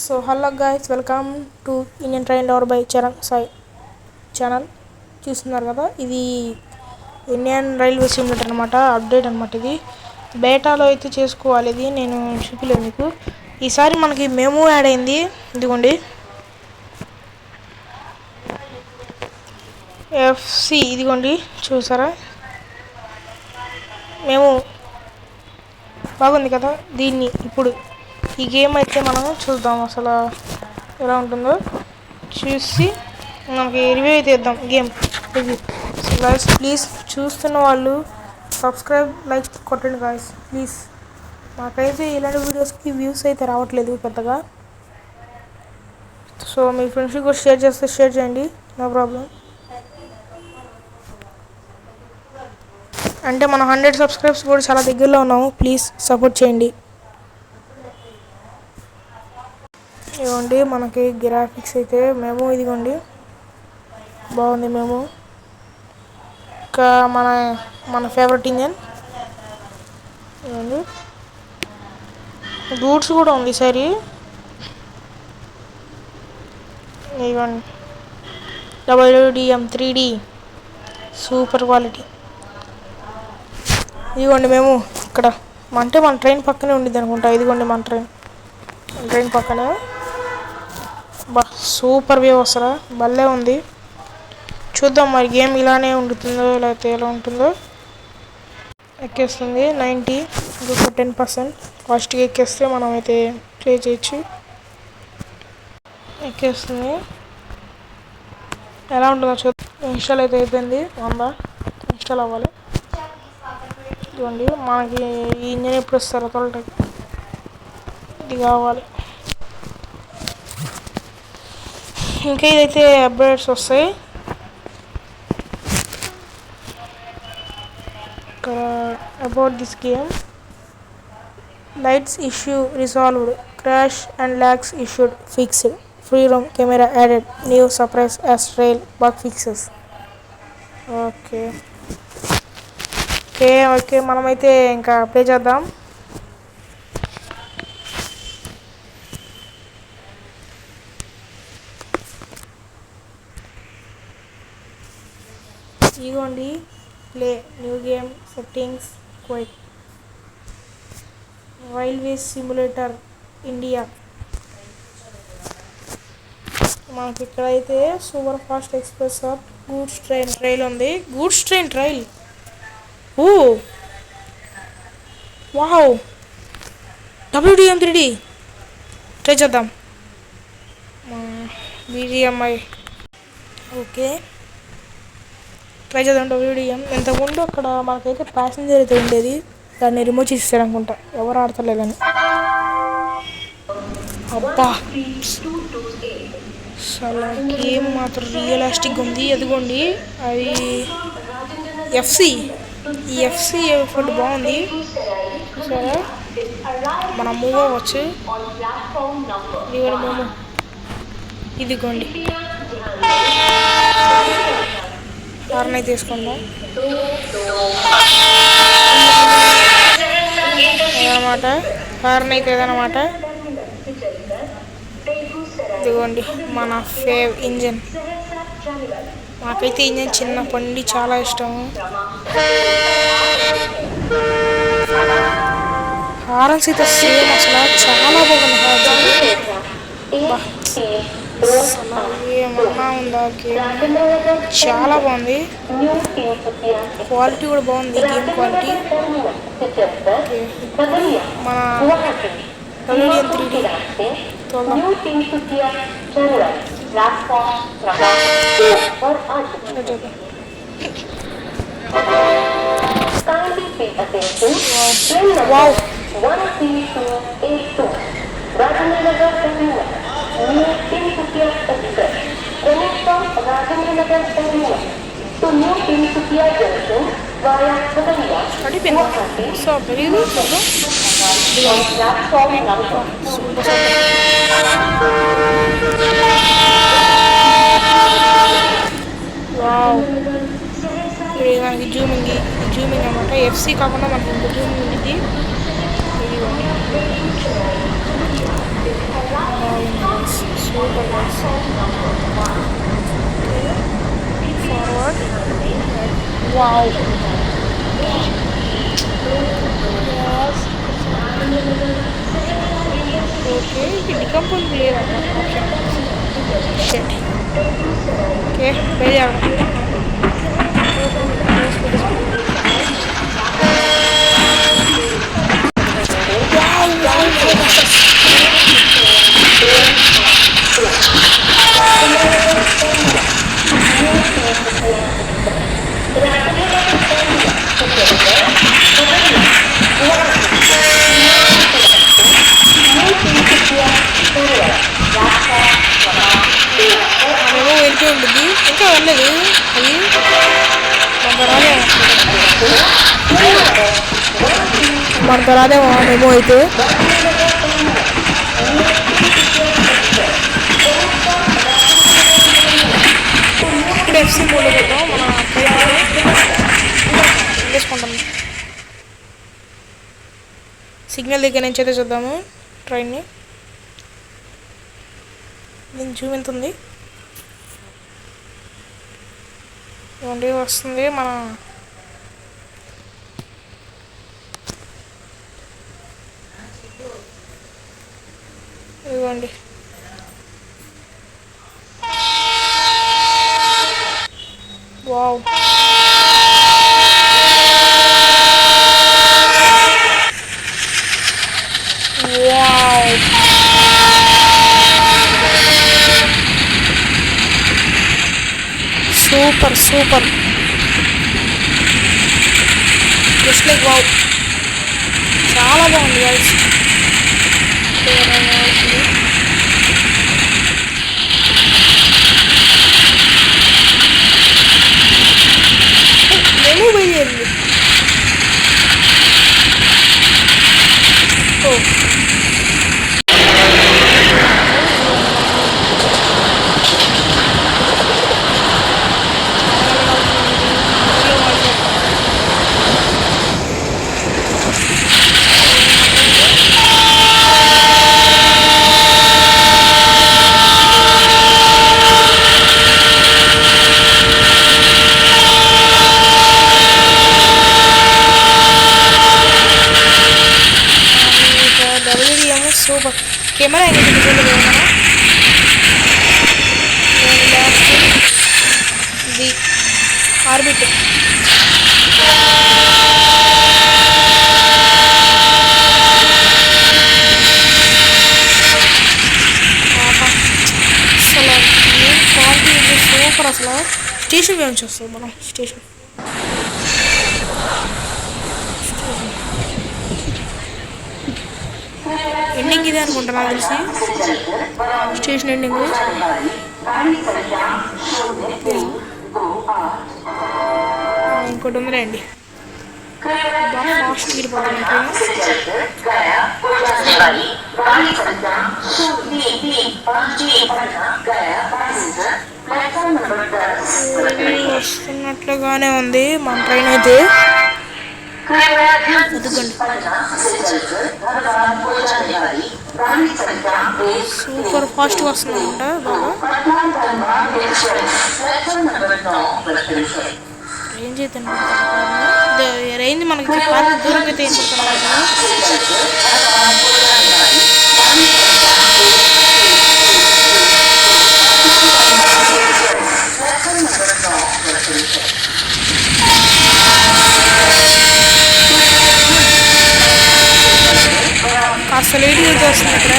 So hello guys, welcome to Indian Train Door by Charan Sai channel. చూస్తున్నారు కదా, ఇది Indian railway simulator అనమాట. Update అనమాట. ఇది బేటాలో అయితే చేసుకోవాలి. ఇది నేను చూపిలేదు మీకు. ఈసారి మనకి మెమో యాడ్ అయింది. ఇదిగోండి, ఎఫ్సి. ఇదిగోండి, చూసారా, మేము బాగుంది కదా. దీన్ని ఇప్పుడు ఈ గేమ్ అయితే మనం చూద్దాం అసలు ఎలా ఉంటుందో. చూసి మనకి రివ్యూ అయితే ఇద్దాం game review. So guys, please చూస్తున్న వాళ్ళు సబ్స్క్రైబ్, లైక్ కొట్టండి గాయస్ ప్లీజ్. మాకైతే ఇలాంటి వీడియోస్కి వ్యూస్ అయితే రావట్లేదు పెద్దగా. సో మీ ఫ్రెండ్స్కి కూడా షేర్ చేస్తే షేర్ చేయండి, నో ప్రాబ్లం. అంటే మనం 100 సబ్స్క్రైబ్స్ కూడా చాలా దగ్గరలో ఉన్నాము. ప్లీజ్ సపోర్ట్ చేయండి. ఇదిగోండి మనకి గ్రాఫిక్స్ అయితే మేము, ఇదిగోండి బాగుంది మేము. ఇంకా మన ఫేవరెట్ ఇంజన్ ఇదిగోండి. గూడ్స్ కూడా ఉంది ఈసారి. ఇదిగోండి WDM 3D సూపర్ క్వాలిటీ. ఇదిగోండి మేము ఇక్కడ అంటే మన ట్రైన్ పక్కనే ఉండిద్ది అనుకుంటా. ఇదిగోండి మన ట్రైన్ పక్కనే. బా సూపర్ వ్యూ వస్తారా, భలే ఉంది. చూద్దాం మరి గేమ్ ఇలానే ఉంటుందో లేకపోతే ఎలా ఉంటుందో. ఎక్కేస్తుంది 90, ఇంకొక 10% ఫాస్ట్గా ఎక్కేస్తే మనం అయితే ప్లే చేయొచ్చు. ఎక్కేస్తుంది, ఎలా ఉంటుందో చూద్దాం. ఇన్స్టాల్ అయితే అయిపోయింది. 100 ఇన్స్టాల్ అవ్వాలి. ఇదిగోండి మనకి ఈ ఇంజన్ ఎప్పుడు వస్తారో తొలటకి ఇది కావాలి. ఇంకా ఇదైతే అప్డేట్స్ వస్తాయి. ఇక్కడ about this game, lights issue resolved, crash and lags issued fixed, free room camera added, new surprise as rail bug fixes. Okay okay okay మనమైతే ఇంకా ప్లే చేద్దాం. ఇదిగోండి play, new game settings, quite railway simulator India. మనకి ఇక్కడైతే super fast express or goods train rail ఉంది. Goods train rail, oh wow. WDM 3D try చేద్దాం. BGMI okay try చేద్దాం. WDM ఇంతకుముందు అక్కడ మనకైతే ప్యాసింజర్ అయితే ఉండేది, దాన్ని రిమూవ్ చేసేసారు అనుకుంటా, ఎవరు ఆడతలేదని. అబ్బా అసలు గేమ్ మాత్రం రియలిస్టిక్గా ఉంది. అదిగోండి అది ఎఫ్సి. ఈ ఎఫ్సి ఫుడ్ బాగుంది. సరే మనం మూవ్ అవ్వచ్చు. ఇదిగోండి హార్న్ అయితే తీసుకుందాం అదనమాట. హార్న్ అయితే ఏదనమాట. ఇదిగోండి మన ఫేవ్ ఇంజన్. నాకైతే ఇంజన్ చిన్నప్పటి నుండి చాలా ఇష్టం. హారన్స్ అయితే సేమ్ అసలు చాలా బాగుంది. అసలు ఏమన్నా ఉందా గేమ్, చాలా బాగుంది. క్వాలిటీ కూడా బాగుంది, గేమ్ క్వాలిటీ. మన WDM 3D చూద్దాం. వావ్ అడిపోయింది. సో పెరిగి వావ్. మనకి జూమింగ్ అనమాట. ఎఫ్సి కాకుండా మనకి ఇంకో జూమింగ్ ఉంది. ఇది super guys. Forward. Wow. Okay, ఇది డికంపోజ్ లేదు ఆప్షన్. షట్. ఓకే, బయలుదేరదాం. అదేమో వెళ్తూ ఉంటుంది, ఇంకా వెళ్ళదు అది. మనకు రాదేమో మేము అయితే. ఇప్పుడు ఎఫ్సీ మూడు పోతాం మన చేసుకుంటాం. సిగ్నల్ దగ్గర నుంచి అయితే చూద్దాము ట్రైన్ని. దీనికి జూమ్ ఎంత ఉంది? ఇవ్వండి వస్తుంది మన ఇవ్వండి. Wow. Wow. Super super. Just like wow. చాలా బాగుంది గైస్. మేము బయలుదేరింది. ఓ సూపర్. కెమెరా ఇది ఆర్బిట్. అసలు క్వాలిటీ సూపర్. అసలు స్టేషన్ నుంచి వస్తుంది మనం. స్టేషన్ ఎండింగ్ ఇదే అనుకుంటా నాకు తెలిసి. స్టేషన్ ఎండింగ్ ఇంకోటి ఉందిలే అండి. బాగా ఫాస్ట్ తిరిగిపోతుంది. వస్తున్నట్లుగానే ఉంది మన ట్రైన్ అయితే. సూపర్ ఫాస్ట్ వస్తుంది అనమాట. రేంజ్ అయితే రేంజ్ మనకి పార్క్ దూరంగా అయితే కాస్త లేట్ గా వస్తుంది ఇక్కడ.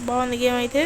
బాగుంది గేమ్ అయితే.